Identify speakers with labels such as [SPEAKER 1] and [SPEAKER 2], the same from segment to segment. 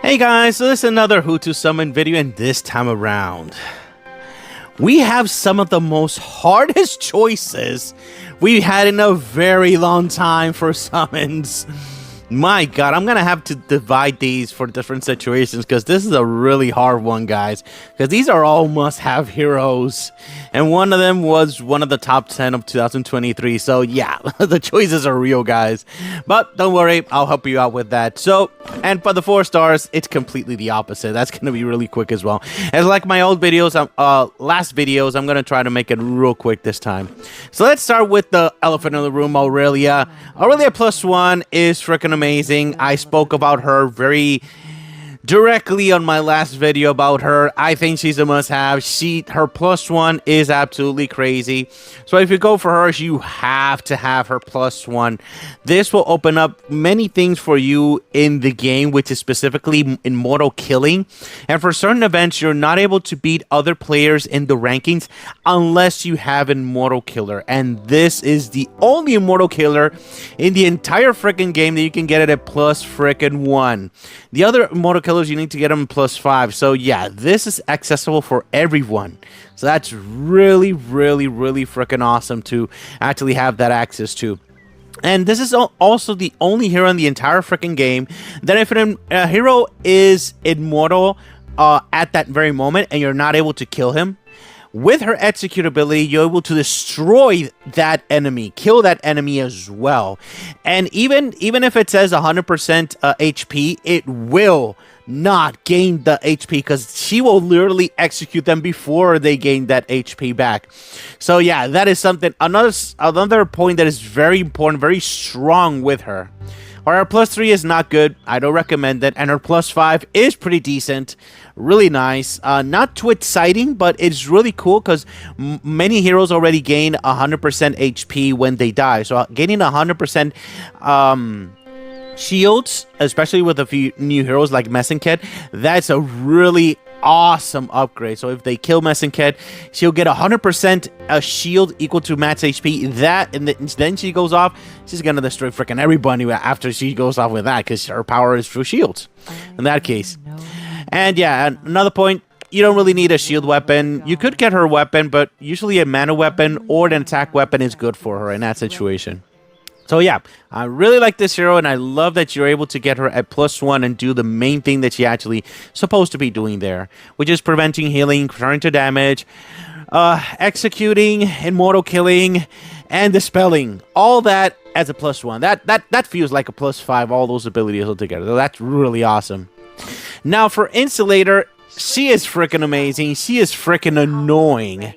[SPEAKER 1] Hey guys, so this is another Who to Summon video, and this time around, we have some of the most hardest choices we had in a very long time for summons. My god, I'm gonna have to divide these for different situations because this is a really hard one, guys. Because these are all must-have heroes. And one of them was one of the top 10 of 2023. So yeah, the choices are real, guys. But don't worry, I'll help you out with that. So, and for the 4 stars, it's completely the opposite. That's gonna be really quick as well. As like my old videos, last videos, I'm gonna try to make it real quick this time. So let's start with the elephant in the room, Aurelia. Aurelia +1 is freaking amazing. I spoke about her very directly on my last video about her. I think she's a must-have. Her +1 is absolutely crazy. So if you go for her, you have to have her +1. This will open up many things for you in the game, which is specifically immortal killing. And for certain events, you're not able to beat other players in the rankings unless you have immortal killer. And this is the only immortal killer in the entire freaking game that you can get it at +1. The other immortal killers, you need to get them +5. So yeah, this is accessible for everyone. So that's really freaking awesome to actually have that access to. And this is also the only hero in the entire freaking game that if a hero is immortal at that very moment and you're not able to kill him, with her execute ability, you're able to destroy that enemy, kill that enemy as well. And even if it says 100% HP, it will not gain the HP because she will literally execute them before they gain that HP back. So yeah, that is something, another point that is very important, very strong with her. Her +3 is not good. I don't recommend it. And her +5 is pretty decent. Really nice. Not too exciting, but it's really cool because many heroes already gain 100% HP when they die. So gaining 100% shields, especially with a few new heroes like Messenkit, that's a really awesome upgrade. So if they kill Messenkit, she'll get 100% a shield equal to max HP. That, and then she goes off, she's gonna destroy freaking everybody after she goes off with that because her power is through shields in that case. And yeah, another point, you don't really need a shield weapon. You could get her weapon, but usually a mana weapon or an attack weapon is good for her in that situation. So yeah, I really like this hero, and I love that you're able to get her at +1 and do the main thing that she actually supposed to be doing there, which is preventing healing, turning to damage, executing, immortal killing, and dispelling. All that as a +1. That feels like a +5, all those abilities altogether. So that's really awesome. Now for Insulator, she is freaking amazing. She is freaking annoying.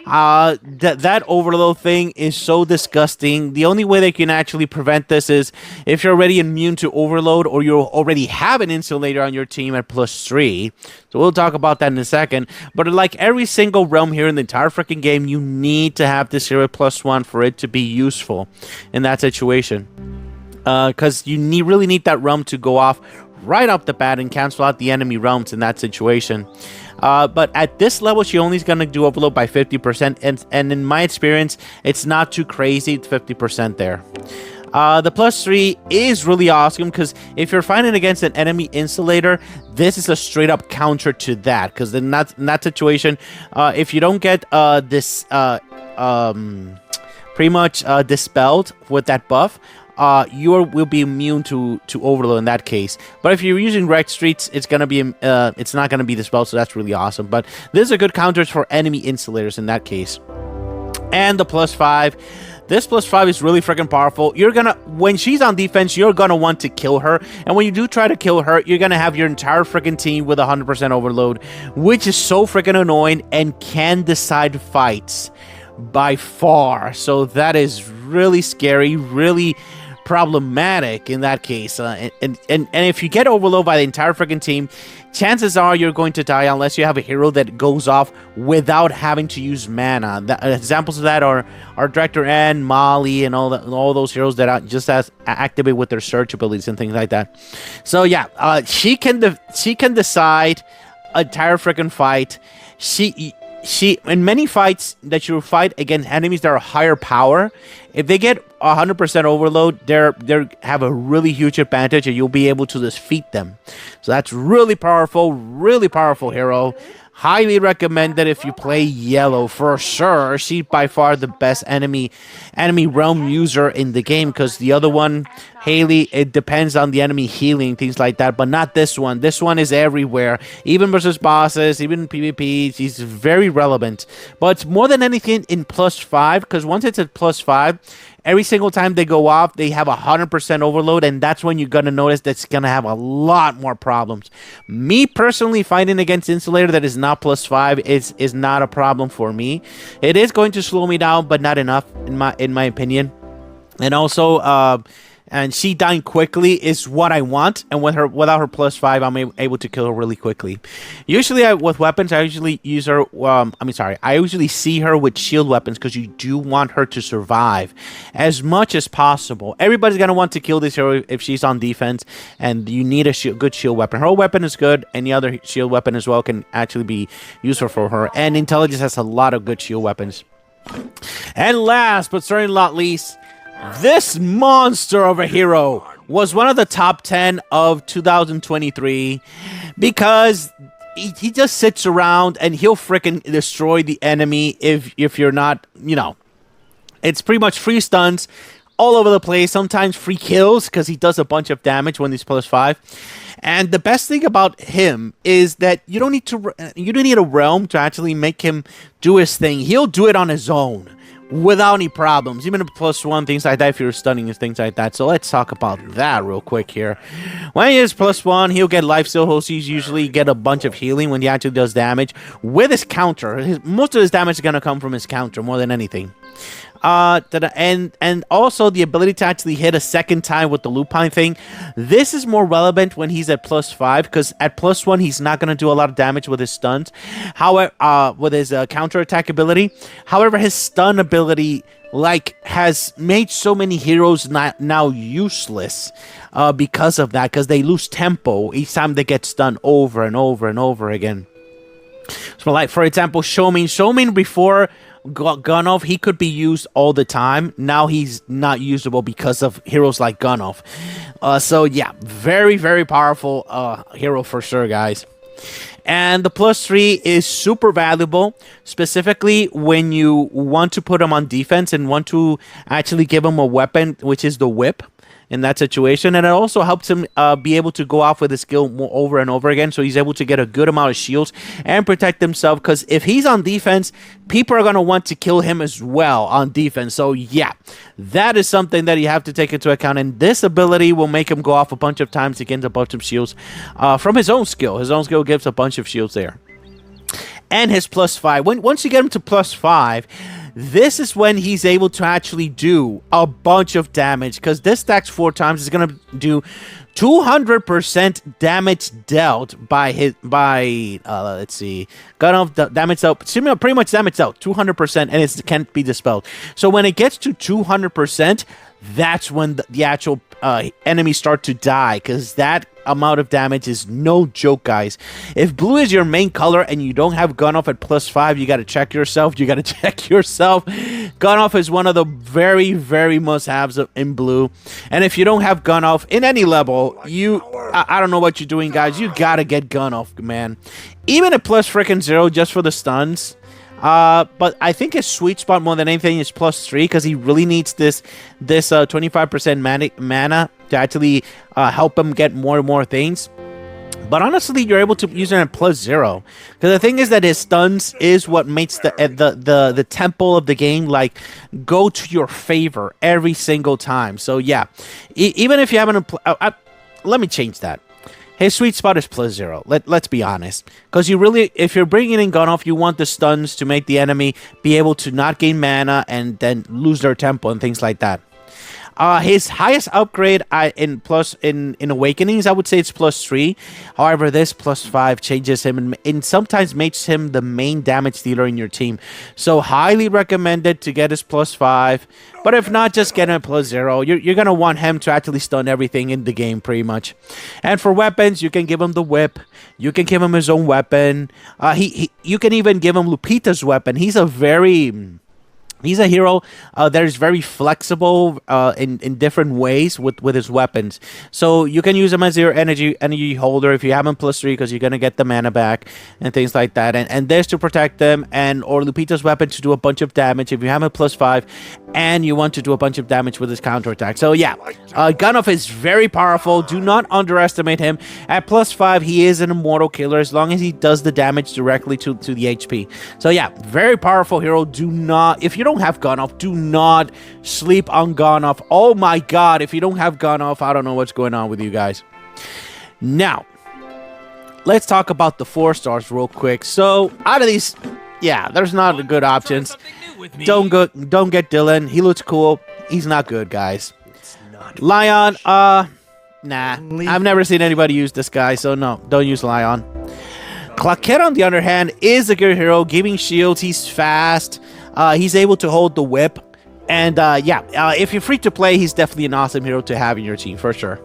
[SPEAKER 1] That overload thing is so disgusting. The only way they can actually prevent this is if you're already immune to overload or you already have an Insulator on your team at +3. So we'll talk about that in a second. But like every single realm here in the entire freaking game, you need to have this hero at +1 for it to be useful in that situation. Because you really need that realm to go off right off the bat and cancel out the enemy realms in that situation. But at this level, she only is going to do overload by 50%. And in my experience, it's not too crazy. It's 50% there. The +3 is really awesome because if you're fighting against an enemy Insulator, this is a straight up counter to that. Because in that situation, if you don't get this pretty much dispelled with that buff, you will be immune to overload in that case. But if you're using Red Streets, it's gonna be it's not gonna be dispelled, so that's really awesome. But this is a good counter for enemy Insulators in that case. And the +5. This +5 is really freaking powerful. When she's on defense, you're gonna want to kill her. And when you do try to kill her, you're gonna have your entire freaking team with 100% overload, which is so freaking annoying and can decide fights by far. So that is really scary, really problematic in that case. And if you get overloaded by the entire freaking team, chances are you're going to die unless you have a hero that goes off without having to use mana. Examples of that are Director N, Molly, and all those heroes that just activate with their search abilities and things like that. So yeah, she can decide an entire freaking fight. She in many fights that you fight against enemies that are higher power, if they get 100% overload, they have a really huge advantage, and you'll be able to defeat them. So that's really powerful hero. Highly recommended if you play yellow for sure. She's by far the best enemy realm user in the game, because the other one, Haley, it depends on the enemy healing, things like that, but not this one. This one is everywhere, even versus bosses, even PvP. She's very relevant, but more than anything in +5, because once it's at +5, every single time they go off, they have 100% overload, and that's when you're going to notice that's going to have a lot more problems. Me personally, fighting against Insulator that is not +5 is not a problem for me. It is going to slow me down, but not enough in my opinion. And also, and she dying quickly is what I want, and without her +5, I'm able to kill her really quickly. Usually, with weapons, I usually use her. I usually see her with shield weapons, because you do want her to survive as much as possible. Everybody's gonna want to kill this hero if she's on defense, and you need a good shield weapon. Her weapon is good. Any other shield weapon as well can actually be useful for her. And Intelligence has a lot of good shield weapons. And last, but certainly not least, this monster of a hero was one of the top 10 of 2023, because he just sits around and he'll freaking destroy the enemy if you're not, it's pretty much free stuns all over the place, sometimes free kills, because he does a bunch of damage when he's +5. And the best thing about him is that you don't need a realm to actually make him do his thing. He'll do it on his own, without any problems, even if +1, things like that, if you're stunning and things like that. So let's talk about that real quick here. When he is +1, he'll get lifesteal. He'll usually get a bunch of healing when he actually does damage with his counter. Most of his damage is going to come from his counter more than anything. And also the ability to actually hit a second time with the lupine thing. This is more relevant when he's at +5, because at +1 he's not going to do a lot of damage with his stuns. However, with his counter attack ability. However, his stun ability has made so many heroes now useless because of that, because they lose tempo each time they get stunned over and over and over again. So, like, for example, Shomin before Gunoff, he could be used all the time. Now he's not usable because of heroes like Gunoff. So yeah, very, very powerful hero for sure, guys. And the +3 is super valuable, specifically when you want to put him on defense and want to actually give him a weapon, which is the whip. In that situation, and it also helps him be able to go off with his skill more over and over again, so he's able to get a good amount of shields and protect himself, because if he's on defense, people are going to want to kill him as well on defense. So yeah, that is something that you have to take into account, and this ability will make him go off a bunch of times to get a bunch of shields from his own skill. His own skill gives a bunch of shields there. And his +5, once you get him to +5, this is when he's able to actually do a bunch of damage, because this stacks 4 times. It's going to do 200% damage dealt let's see, damage dealt, pretty much damage dealt 200%, and it can't be dispelled. So when it gets to 200%, that's when the actual enemies start to die, because that amount of damage is no joke, guys. If blue is your main color and you don't have Gunoff at +5, you got to check yourself. Gunoff is one of the very, very must-haves in blue. And if you don't have Gunoff in any level, I don't know what you're doing, guys. You got to get Gunoff, man. Even at +0 just for the stuns. But I think his sweet spot more than anything is +3, because he really needs this 25% mana to actually help him get more and more things. But honestly, you're able to use it at +0, because the thing is that his stuns is what makes the tempo of the game go to your favor every single time. So yeah, even if you haven't, let me change that. His sweet spot is +0. Let's be honest. Because if you're bringing in Gunoff, you want the stuns to make the enemy be able to not gain mana and then lose their tempo and things like that. His highest upgrade in Awakenings, I would say it's +3. However, this +5 changes him and sometimes makes him the main damage dealer in your team. So highly recommended to get his +5. But if not, just get him at +0. You're going to want him to actually stun everything in the game pretty much. And for weapons, you can give him the whip. You can give him his own weapon. You can even give him Lupita's weapon. He's a very He's a hero that is very flexible in different ways with his weapons. So you can use him as your energy holder if you have him +3 because you're gonna get the mana back and things like that. And this to protect them, and or Lupita's weapon to do a bunch of damage if you have him +5 and you want to do a bunch of damage with his counterattack. So yeah, Gunoff is very powerful. Do not underestimate him. At +5, he is an immortal killer as long as he does the damage directly to the HP. So yeah, very powerful hero. Do not, if you don't have Gunoff, do not sleep on Gunoff. Oh my god, if you don't have Gunoff, I don't know what's going on with you guys. Now, let's talk about the 4-stars real quick. So, out of these, yeah, there's not good options. Don't get Dylan. He looks cool. He's not good, guys. Lion, nah. I've never seen anybody use this guy, so no, don't use Lion. Claquette, on the other hand, is a good hero, giving shields. He's fast. He's able to hold the whip. And yeah, if you're free to play, he's definitely an awesome hero to have in your team, for sure.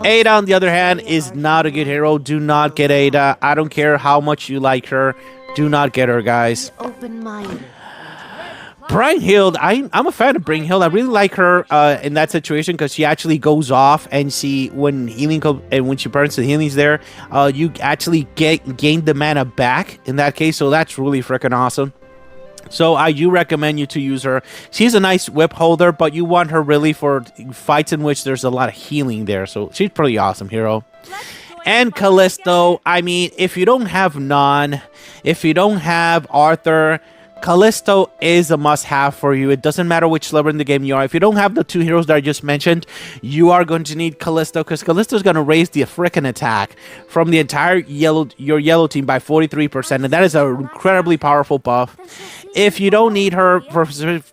[SPEAKER 1] Ada, on the other hand, is not a good hero. Do not get Ada. I don't care how much you like her. Do not get her, guys.
[SPEAKER 2] Open-minded.
[SPEAKER 1] Brynhild, I'm a fan of Brynhild. I really like her in that situation because she actually goes off, and when she burns the healings there, you actually gain the mana back in that case. So that's really freaking awesome. So I do recommend you to use her. She's a nice whip holder, but you want her really for fights in which there's a lot of healing there. So she's pretty awesome hero. And Callisto, I mean, if you don't have Nan, if you don't have Arthur, Callisto is a must-have for you. It doesn't matter which level in the game you are. If you don't have the 2 heroes that I just mentioned, you are going to need Callisto, because Callisto is going to raise the frickin' attack from the entire your yellow team by 43%, and that is an incredibly powerful buff. If you don't need her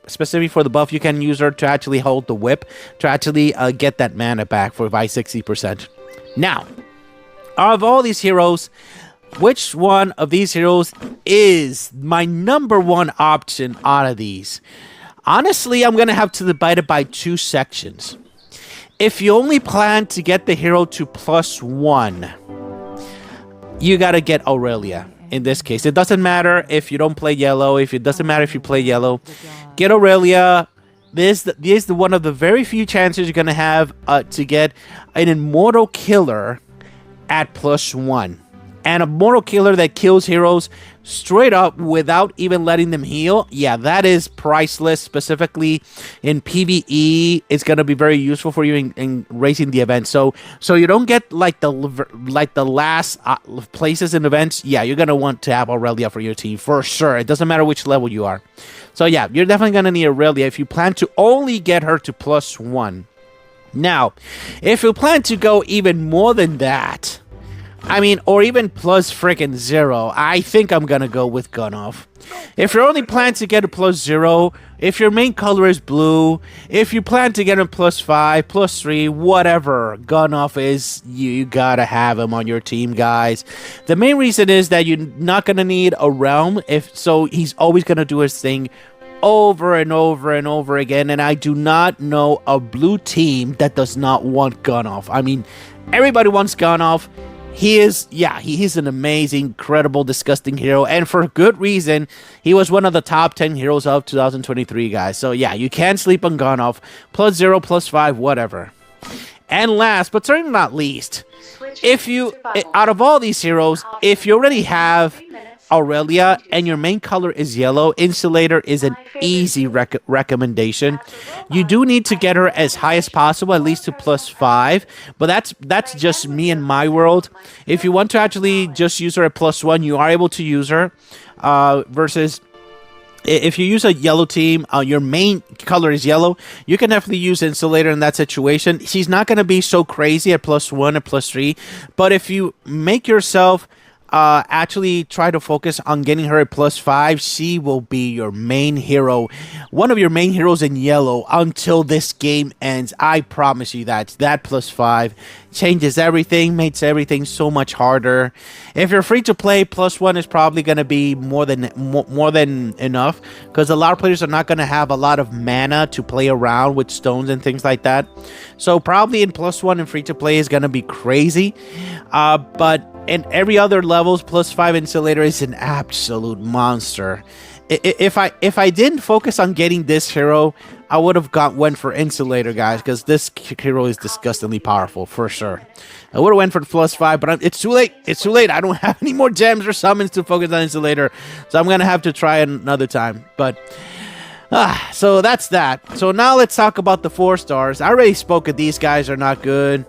[SPEAKER 1] specifically for the buff, you can use her to actually hold the whip, to actually get that mana back by 60%. Now, out of all these heroes, which one of these heroes is my #1 option out of these? Honestly, I'm going to have to divide it by 2 sections. If you only plan to get the hero to +1, you got to get Aurelia. In this case, it doesn't matter if you don't play yellow. It doesn't matter if you play yellow. Get Aurelia. This is one of the very few chances you're going to have to get an immortal killer at +1. And a mortal killer that kills heroes straight up without even letting them heal. Yeah, that is priceless. Specifically in PvE, it's gonna be very useful for you in racing the event. So you don't get like the last places in events. Yeah, you're gonna want to have Aurelia for your team for sure. It doesn't matter which level you are. So yeah, you're definitely gonna need Aurelia if you plan to only get her to +1. Now, if you plan to go even more than that, I mean, or even +0, I think I'm gonna go with Gunoff. If you're only plan to get a +0, if your main color is blue, if you plan to get a +5, +3, whatever Gunoff is, you gotta have him on your team, guys. The main reason is that you're not gonna need a realm, so he's always gonna do his thing over and over and over again, and I do not know a blue team that does not want Gunoff. I mean, everybody wants Gunoff. He is an amazing, incredible, disgusting hero, and for good reason. He was one of the top 10 heroes of 2023, guys. So yeah, you can't sleep on Gunoff. +0, +5, whatever. And last, but certainly not least, out of all these heroes, if you already have Aurelia and your main color is yellow, Insulator is an easy recommendation. You do need to get her as high as possible, at least to +5, but that's just me in my world. If you want to actually just use her at +1, you are able to use her versus if you use a yellow team, your main color is yellow, you can definitely use Insulator in that situation. She's not going to be so crazy at +1 or +3, but if you make yourself actually try to focus on getting her at +5, she will be your main hero, one of your main heroes in yellow until this game ends. I promise you that +5 changes everything, makes everything so much harder. If you're free to play, +1 is probably going to be more than enough, because a lot of players are not going to have a lot of mana to play around with stones and things like that. So probably in +1 and free to play is going to be crazy, but in every other levels, +5 Insulator is an absolute monster. if I didn't focus on getting this hero, I would have went for Insulator, guys, because this hero is disgustingly powerful for sure. I would have went for the +5, but it's too late. It's too late. I don't have any more gems or summons to focus on Insulator, so I'm gonna have to try it another time. But so that's that. So now let's talk about the 4 stars. I already spoke of these guys are not good.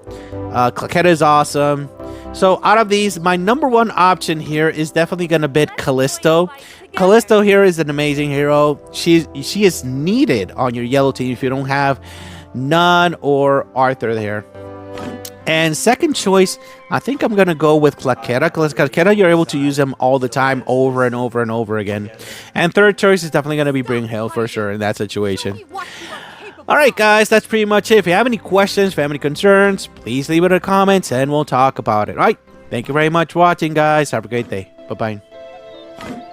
[SPEAKER 1] Claqueta is awesome. So out of these, my number 1 option here is definitely gonna be Callisto. Callisto here is an amazing hero. She is needed on your yellow team if you don't have Nun or Arthur there. And second choice, I think I'm going to go with Claqueta. Because Claqueta, you're able to use him all the time, over and over and over again. And third choice is definitely going to be Bring Hail for sure in that situation. Alright guys, that's pretty much it. If you have any questions, if you have any concerns, please leave it in the comments and we'll talk about it. Alright, thank you very much for watching guys. Have a great day. Bye-bye.